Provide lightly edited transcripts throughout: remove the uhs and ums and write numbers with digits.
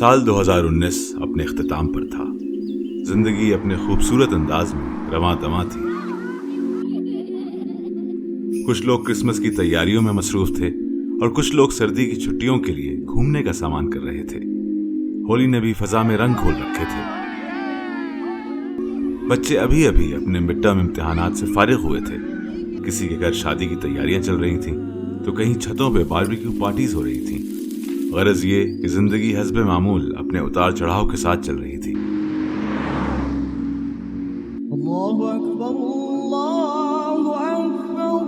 साल 2019 अपने इख्तिताम पर था। जिंदगी अपने खूबसूरत अंदाज में रवां दवां थी। कुछ लोग क्रिसमस की तैयारियों में मसरूफ थे और कुछ लोग सर्दी की छुट्टियों के लिए घूमने का सामान कर रहे थे। होली ने भी फजा में रंग घोल रखे थे। बच्चे अभी अभी अपने मिड टर्म इम्तिहानात से फारिग हुए थे। किसी के घर शादी की तैयारियां चल रही थीं, तो कहीं छतों पे बारबेक्यू पार्टीज हो रही थीं। गरज ये कि जिंदगी हस्बे मामूल अपने उतार चढ़ाव के साथ चल रही थी। अल्लाहु अकबर, अल्लाहु अकबर।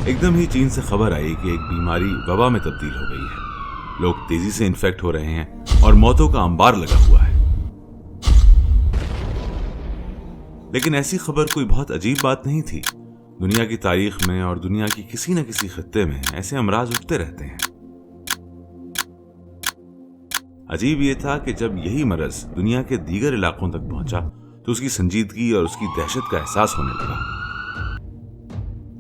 एकदम ही चीन से खबर आई कि एक बीमारी वबा में तब्दील हो गई है। लोग तेजी से इन्फेक्ट हो रहे हैं और मौतों का अंबार लगा हुआ है। लेकिन ऐसी खबर कोई बहुत अजीब बात नहीं थी। दुनिया की तारीख में और दुनिया की किसी न किसी खित्ते में ऐसे अमराज उठते रहते हैं। अजीब ये था कि जब यही मरज दुनिया के दीगर इलाकों तक पहुंचा तो उसकी संजीदगी और उसकी दहशत का एहसास होने लगा।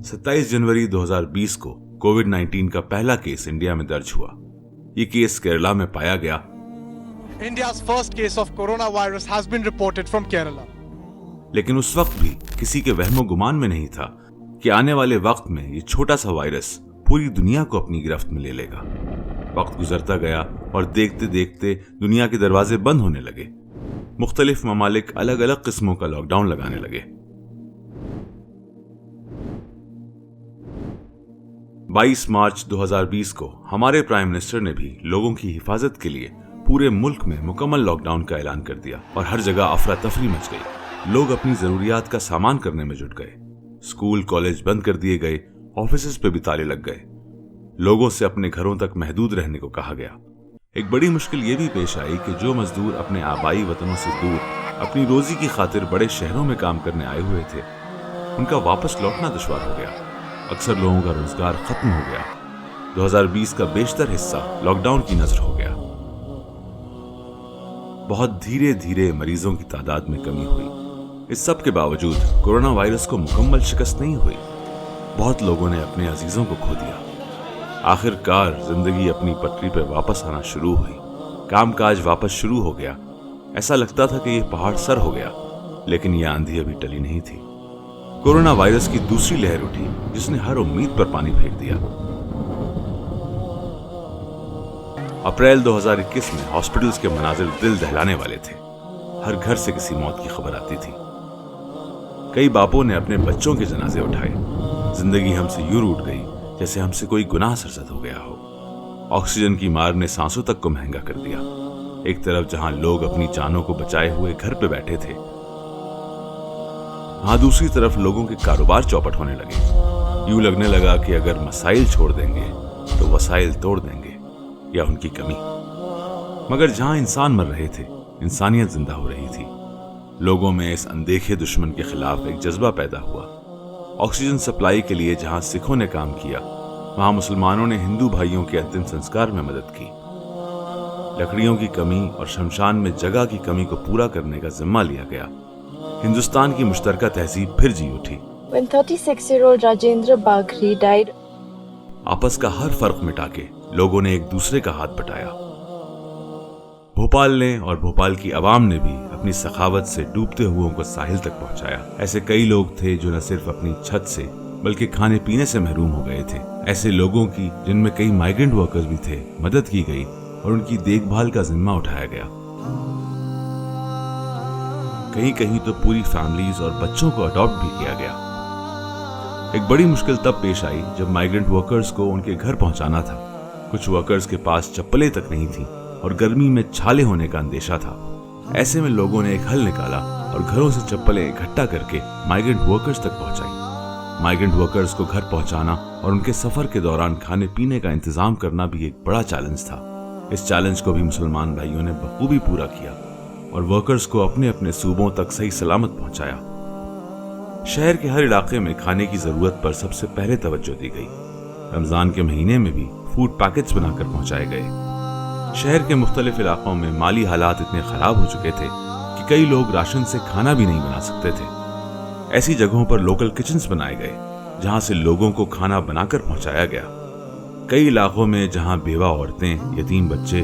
27 जनवरी 2020 को कोविड-19 का पहला केस इंडिया में दर्ज हुआ। ये केस केरला में पाया गया। India's first case of coronavirus has been reported from Kerala. लेकिन उस वक्त भी किसी के वहमो गुमान में नहीं था कि आने वाले वक्त में ये छोटा सा वायरस पूरी दुनिया को अपनी गिरफ्त में ले लेगा। वक्त गुजरता गया और देखते देखते दुनिया के दरवाजे बंद होने लगे। मुख्तलिफ ममालिक अलग अलग किस्मों का लॉकडाउन लगाने लगे। 22 मार्च 2020 को हमारे प्राइम मिनिस्टर ने भी लोगों की हिफाजत के लिए पूरे मुल्क में मुकम्मल लॉकडाउन का ऐलान कर दिया और हर जगह अफरा तफरी मच गई। लोग अपनी जरूरियात का सामान करने में जुट गए। स्कूल कॉलेज बंद कर दिए गए, ऑफिसेज पे भी ताले लग गए। लोगों से अपने घरों तक महदूद रहने को कहा गया। एक बड़ी मुश्किल ये भी पेश आई कि जो मजदूर अपने आबाई वतनों से दूर अपनी रोजी की खातिर बड़े शहरों में काम करने आए हुए थे, उनका वापस लौटना दुश्वार हो गया। अक्सर लोगों का रोजगार खत्म हो गया। 2020 का बेशतर हिस्सा लॉकडाउन की नजर हो गया। बहुत धीरे धीरे मरीजों की तादाद में कमी हुई। इस सब के बावजूद कोरोना वायरस को मुकम्मल शिकस्त नहीं हुई। बहुत लोगों ने अपने अजीजों को खो दिया। आखिरकार जिंदगी अपनी पटरी पर वापस आना शुरू हुई। कामकाज वापस शुरू हो गया। ऐसा लगता था कि यह पहाड़ सर हो गया, लेकिन यह आंधी अभी टली नहीं थी। कोरोना वायरस की दूसरी लहर उठी जिसने हर उम्मीद पर पानी फेर दिया। अप्रैल 2021 में हॉस्पिटल्स के मनाजिर दिल दहलाने वाले थे। हर घर से किसी मौत की खबर आती थी। कई बापों ने अपने बच्चों के जनाजे उठाए। जिंदगी हमसे यूं रूठ गई जैसे हमसे कोई गुनाह सरजद हो गया हो। ऑक्सीजन की मार ने सांसों तक को महंगा कर दिया। एक तरफ जहां लोग अपनी जानों को बचाए हुए घर पे बैठे थे, वहां दूसरी तरफ लोगों के कारोबार चौपट होने लगे। यूं लगने लगा कि अगर मसाइल छोड़ देंगे तो वसाइल तोड़ देंगे, या उनकी कमी। मगर जहां इंसान मर रहे थे, इंसानियत जिंदा हो रही थी। लोगों में इस अनदेखे दुश्मन के खिलाफ एक जज्बा पैदा हुआ। ऑक्सीजन सप्लाई के लिए जहां सिखों ने काम किया, वहां मुसलमानों ने हिंदू भाइयों के अंतिम संस्कार में मदद की। लकड़ियों की कमी और शमशान में जगह की कमी को पूरा करने का जिम्मा लिया गया। हिंदुस्तान की मुश्तरका तहजीब फिर जी उठी। When 36-year-old Rajendra Bagri died, आपस का हर फर्क मिटा के लोगों ने एक दूसरे का हाथ बटाया। भोपाल ने और भोपाल की आवाम ने भी अपनी सखावत से डूबते हुओं को साहिल तक पहुंचाया। ऐसे कई लोग थे जो न सिर्फ अपनी छत से बल्कि खाने पीने से महरूम हो गए थे। ऐसे लोगों की, जिनमें कई माइग्रेंट वर्कर्स भी थे, मदद की गई और उनकी देखभाल का जिम्मा उठाया गया। कहीं कहीं तो पूरी फैमिलीज और बच्चों को अडॉप्ट भी किया गया। एक बड़ी मुश्किल तब पेश आई जब माइग्रेंट वर्कर्स को उनके घर पहुंचाना था। कुछ वर्कर्स के पास चप्पलें तक नहीं थी और गर्मी में छाले होने का अंदेशा था। ऐसे में लोगों ने एक हल निकाला और घरों से चप्पलें इकट्ठा करके माइग्रेंट वर्कर्स तक पहुंचाई। माइग्रेंट वर्कर्स को घर पहुंचाना और उनके सफर के दौरान खाने पीने का इंतजाम करना भी एक बड़ा चैलेंज था। इस चैलेंज को भी मुसलमान भाइयों ने बखूबी पूरा किया और वर्कर्स को अपने अपने सूबों तक सही सलामत पहुंचाया। शहर के हर इलाके में खाने की जरूरत पर सबसे पहले तवज्जो दी गई। रमजान के महीने में भी फूड पैकेट्स बनाकर पहुंचाए गए। शहर के मुख्तलिफ इलाकों में माली हालात इतने खराब हो चुके थे कि कई लोग राशन से खाना भी नहीं बना सकते थे। ऐसी जगहों पर लोकल किचन्स बनाए गए जहां से लोगों को खाना बनाकर पहुंचाया गया। कई इलाकों में जहां बेवा औरतें, यतीम बच्चे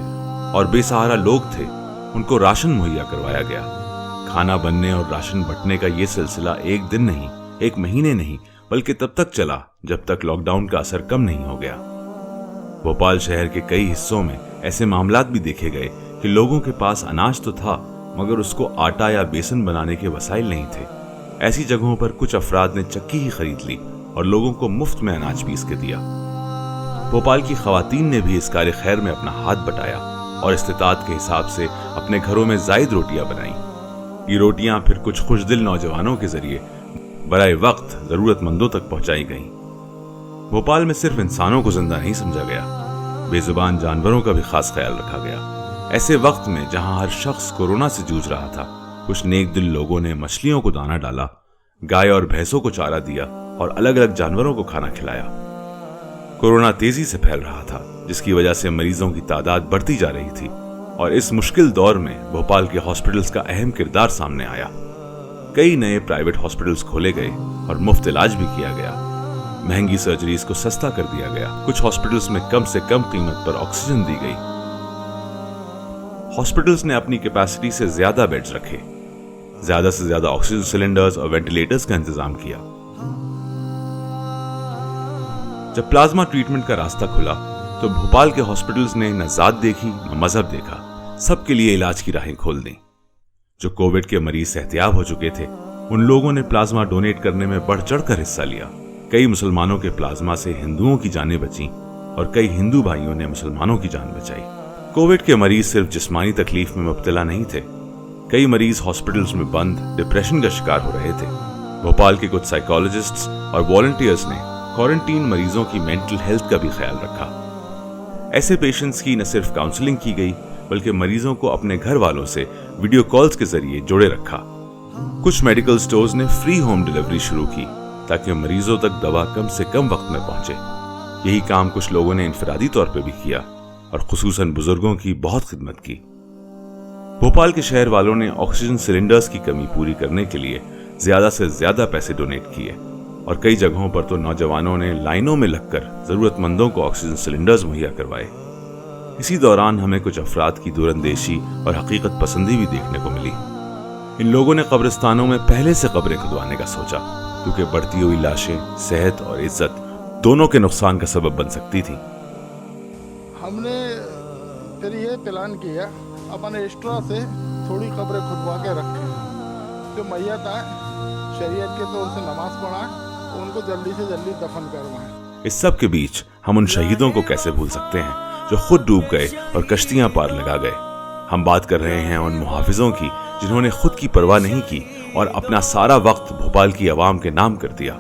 और बेसहारा लोग थे, उनको राशन मुहैया करवाया गया। खाना बनने और राशन बंटने का ये सिलसिला एक दिन नहीं, एक महीने नहीं, बल्कि तब तक चला जब तक लॉकडाउन का असर कम नहीं हो गया। भोपाल शहर के कई हिस्सों में ऐसे मामलात भी देखे गए कि लोगों के पास अनाज तो था, मगर उसको आटा या बेसन बनाने के वसाइल नहीं थे। ऐसी जगहों पर कुछ अफराद ने चक्की ही खरीद ली और लोगों को मुफ्त में अनाज पीस के दिया। भोपाल की खवातीन ने भी इस कार्य खैर में अपना हाथ बटाया और इस्तिताअत के हिसाब से अपने घरों में जायद रोटियां बनाई। ये रोटियां फिर कुछ खुशदिल नौजवानों के जरिए बराए वक्त जरूरतमंदों तक पहुंचाई गईं। भोपाल में सिर्फ इंसानों को जिंदा नहीं समझा गया, बेजुबान जानवरों का भी खास ख्याल रखा गया। ऐसे वक्त में जहां हर शख्स कोरोना से जूझ रहा था, कुछ नेक दिल लोगों ने मछलियों को दाना डाला, गाय और भैंसों को चारा दिया और अलग अलग जानवरों को खाना खिलाया। कोरोना तेजी से फैल रहा था, जिसकी वजह से मरीजों की तादाद बढ़ती जा रही थी और इस मुश्किल दौर में भोपाल के हॉस्पिटल्स का अहम किरदार सामने आया। कई नए प्राइवेट हॉस्पिटल्स खोले गए और मुफ्त इलाज भी किया गया। महंगी सर्जरीज को सस्ता कर दिया गया। कुछ हॉस्पिटल्स में कम से कम कीमत पर ऑक्सीजन दी गई। हॉस्पिटल्स ने अपनी कैपेसिटी से ज्यादा बेड्स रखे, ज्यादा से ज्यादा ऑक्सीजन सिलेंडर्स और वेंटिलेटर्स का इंतजाम किया। जब प्लाज्मा ट्रीटमेंट का रास्ता खुला तो भोपाल के हॉस्पिटल्स ने न जात देखी न मजहब देखा, सबके लिए इलाज की राहें खोल दी। जो कोविड के मरीज सेहतियाब हो चुके थे, उन लोगों ने प्लाज्मा डोनेट करने में बढ़ चढ़कर हिस्सा लिया। कई मुसलमानों के प्लाज्मा से हिंदुओं की जानें बची और कई हिंदू भाइयों ने मुसलमानों की जान बचाई। कोविड के मरीज सिर्फ जिस्मानी तकलीफ में मुब्तला नहीं थे, कई मरीज हॉस्पिटल्स में बंद डिप्रेशन का शिकार हो रहे थे। भोपाल के कुछ साइकोलॉजिस्ट्स और वॉलंटियर्स ने क्वारंटीन मरीजों की मेंटल हेल्थ का भी ख्याल रखा। ऐसे पेशेंट्स की न सिर्फ काउंसलिंग की गई, बल्कि मरीजों को अपने घर वालों से वीडियो कॉल्स के जरिए जोड़े रखा। कुछ मेडिकल स्टोर्स ने फ्री होम डिलीवरी शुरू की ताकि मरीजों तक दवा कम से कम वक्त में पहुंचे। यही काम कुछ लोगों ने इनफरादी तौर पर भी किया और खुसूसन बुजुर्गों की बहुत खिदमत की। भोपाल के शहर वालों ने ऑक्सीजन सिलेंडर्स की कमी पूरी करने के लिए ज्यादा से ज्यादा पैसे डोनेट किए और कई जगहों पर तो नौजवानों ने लाइनों में लगकर जरूरतमंदों को ऑक्सीजन सिलेंडर्स मुहैया करवाए। इसी दौरान हमें कुछ अफराद की दूरअंदेशी और हकीकत पसंदी भी देखने को मिली। इन लोगों ने कब्रिस्तानों में पहले से कब्रें खुदवाने का सोचा, क्योंकि बढ़ती हुई लाशें सेहत और इज्जत दोनों के नुकसान का सबब बन सकती थी। हमने फिर ये प्लान किया, अपने एक्स्ट्रा से थोड़ी कब्रें खुदवा के रखें। जो मैयत आए शरीयत के तौर से नमाज पढ़ाएं, उनको जल्दी से जल्दी दफन करवाएं। इस सब के बीच हम उन शहीदों को कैसे भूल सकते हैं जो खुद डूब गए और कश्तियां पार लगा गए। हम बात कर रहे हैं उन मुहाफिजों की जिन्होंने खुद की परवाह नहीं की और अपना सारा वक्त भोपाल की आवाम के नाम कर दिया।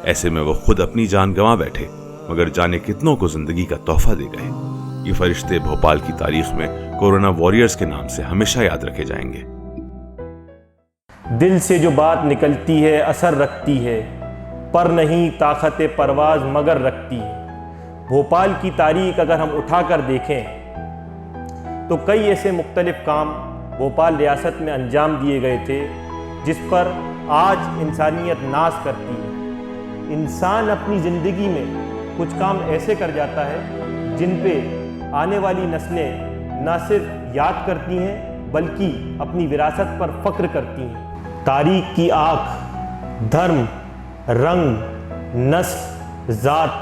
ऐसे में वो खुद अपनी जान गंवा बैठे, मगर जाने कितनों को जिंदगी का तोहफा दे गए। ये फरिश्ते भोपाल की तारीख में कोरोना वॉरियर्स के नाम से हमेशा याद रखे जाएंगे। दिल से जो बात निकलती है असर रखती है, पर नहीं ताकत परवाज मगर रखती है। भोपाल की तारीख अगर हम उठाकर देखें तो कई ऐसे मुख्तलिफ काम भोपाल रियासत में अंजाम दिए गए थे जिस पर आज इंसानियत नाज करती है। इंसान अपनी ज़िंदगी में कुछ काम ऐसे कर जाता है जिन पे आने वाली नस्लें न सिर्फ याद करती हैं बल्कि अपनी विरासत पर फ़ख्र करती हैं। तारीख की आँख धर्म, रंग, नस्ल, ज़ात,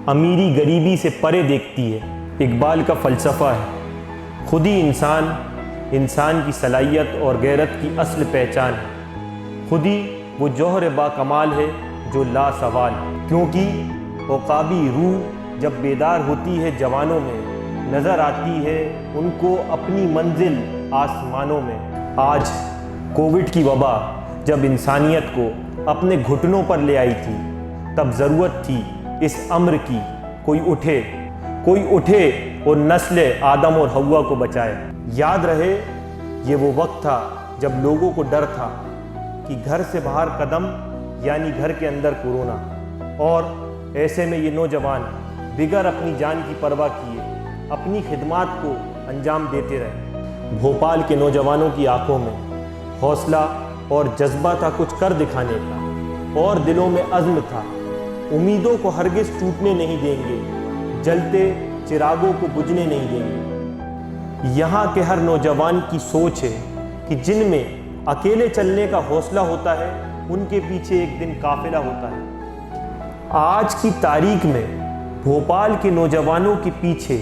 अमीरी गरीबी से परे देखती है। इकबाल का फ़लसफ़ा है, खुद ही इंसान की सलाहियत और गैरत की असल पहचान है। खुद ही वो जौहर बाकमाल है जो लासवाल, क्योंकि औकाबी रूह जब बेदार होती है जवानों में, नज़र आती है उनको अपनी मंजिल आसमानों में। आज कोविड की वबा जब इंसानियत को अपने घुटनों पर ले आई थी, तब ज़रूरत थी इस अम्र की कोई उठे और नस्ल आदम और हव्वा को बचाए। याद रहे ये वो वक्त था जब लोगों को डर था कि घर से बाहर कदम यानी घर के अंदर कोरोना, और ऐसे में ये नौजवान बिगर अपनी जान की परवाह किए अपनी खिदमात को अंजाम देते रहे। भोपाल के नौजवानों की आंखों में हौसला और जज्बा था कुछ कर दिखाने का। اور دلوں میں عزم تھا، امیدوں کو ہرگز ٹوٹنے نہیں دیں گے، جلتے چراغوں کو بجھنے نہیں دیں گے۔ یہاں کے ہر نوجوان کی سوچ ہے کہ جن میں اکیلے چلنے کا حوصلہ ہوتا ہے ان کے پیچھے ایک دن قافلہ ہوتا ہے۔ آج کی تاریخ میں بھوپال کے نوجوانوں کے پیچھے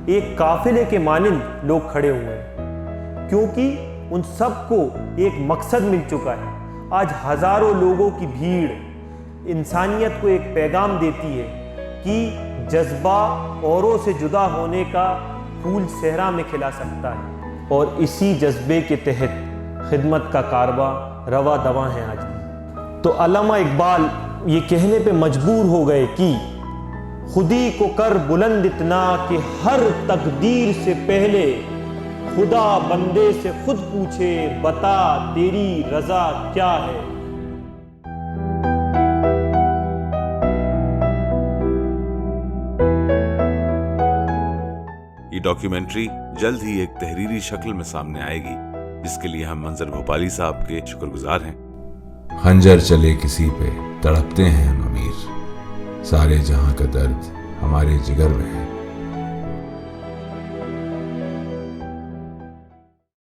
ایک قافلے کے مانند لوگ کھڑے ہوئے ہیں، کیونکہ ان سب کو ایک مقصد مل چکا ہے۔ آج ہزاروں لوگوں کی بھیڑ انسانیت کو ایک پیغام دیتی ہے کہ جذبہ اوروں سے جدا ہونے کا پھول صحرا میں کھلا سکتا ہے، اور اسی جذبے کے تحت خدمت کا کارواں رواں دواں ہے آج بھی۔ تو علامہ اقبال یہ کہنے پہ مجبور ہو گئے کہ خودی کو کر بلند اتنا کہ ہر تقدیر سے پہلے خدا بندے سے خود پوچھے بتا تیری رضا کیا ہے۔ یہ ڈاکیومنٹری جلد ہی ایک تحریری شکل میں سامنے آئے گی، جس کے لیے ہم منظر بھوپالی صاحب کے شکر گزار ہیں۔ خنجر چلے کسی پہ تڑپتے ہیں ہم امیر، سارے جہاں کا درد ہمارے جگر میں ہے۔